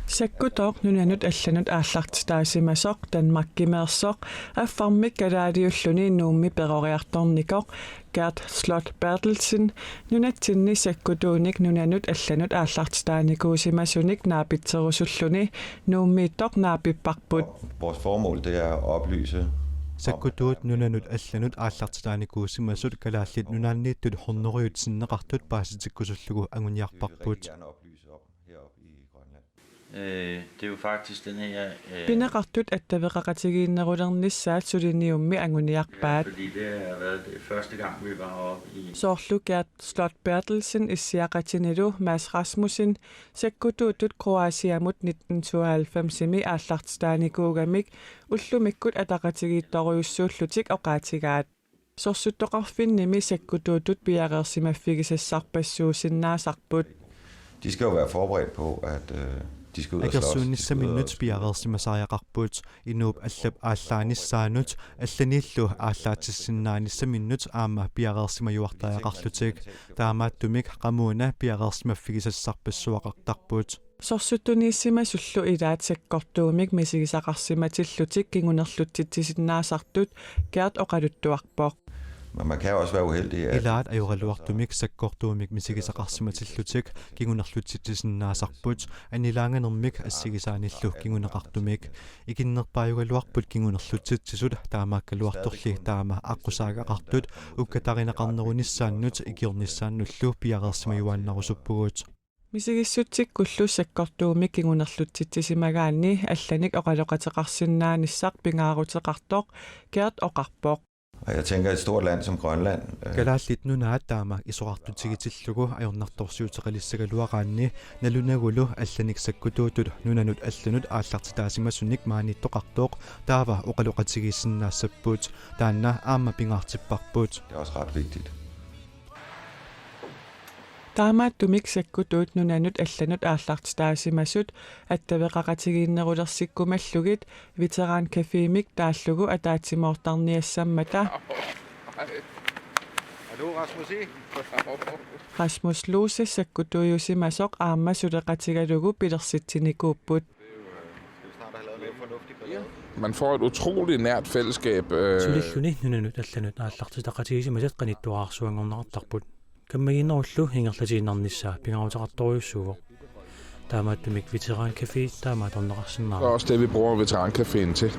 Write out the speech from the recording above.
Sakkutoq nunanut allanut aallartitaasimasoq Danmark-gimeersoq affarmik kalaaliulluni nuummi peroriartornikoq Gert Slot Bertelsen nunatsinni sakkutuunik nunanut allanut aallartitaanikuusimasunik naapitserusulluni nuummiittoq naapipparput. Vores formål det er at oplyse Sakkutuut nunanut allanut aallartitaanikuusimasut kalaallit nunaanniittut horneriutsinneqartut paasitikkusullugu anguniarparput. Det er jo faktisk den her... Pineqartut attaveqaqatigiinnerulernissaat suliniummi anguniarpaat. Fordi det har været det første gang, vi var oppe i... Soorlu Gert Slot Bertelsen issiaqatinilu Mads Rasmussen sakkutuutut Kroatiamut 1992-imi aallartitaanikuugamik ullumikkut ataqatigiittoriussuullutik oqaatigaat. Sorsuttoqarfinnimi sakkutuutut piaqersimaffigisassarpassuusinnaasarput. De skal jo være forberedt på, at de skal ud og slås. Agersuunnissamminnut piaqersimasariaqarput inuup allap aallaanissaaanut allanillu aallaatissinnaanissamminnut aama piaqersimajuartaaqarlutik taamaattumik qamuuna piaqersimaffigisassarpassuaqartarput. Sorsutuniissimasullu ilaat sakkortuumik misigisaqarsimatillutik kingunerluttittisinnaasartut Gert oqaluttuarpoq. Men man kan også være uheldig at ilaat ajuraluartumik sakkortuumik misigisaqarsimatillutik kingunerluttittisinnaasarput anilaanganermik assigisaanillu kinguneqartumik ikinnerpaajugaluarput kingunerluttittisut taamaakkaluartorli taama aqqusaageqartut ukkatarineqarnerunissaannut ikiornissaannullu piaqersimajuaannarusuppugut. Misigissutsikkullu sakkortuumik kingunerluttittisimagaanni allanik oqaloqateqarsinnaanissaq pingaaruteqartoq Gert oqarpoq. og jeg tænker et stort land som Grønland. Kalaallit nunaat taama isuqartutigitillugu ajornartorsiutaqalissagaluaqaanni nalunagulu allanik sakkutuutut nunanut allanut aallartitaasimassunik maaniittoqartooq taava oqaloqatigissinnaassappuut taanna aamma pingaartipparput. Det er også ret vigtigt. Taamaattumik sakkutuut nunanut allanut aallartitaasimasut attaveqaqatigiinnerulersikkumallugit veterankafiimik taallugu ataatsimortarniassammata Rasmus Lose sakkutuujusimasoq aamma suleqatigalugu pilersitsinikuupput. Man får et utroligt nært fællesskab. Sulilluni nunanut allanut aallartitaqatigisimасат qanittuaarsuangornaqartarput. Kammagiinnerullu hingerlatiinarnissaa pingaruteqartoriussuuvoq. Taamaattumik veterancafé taamaatorneqarsinnaaru. Det er også det, vi bruger veterancaféen til.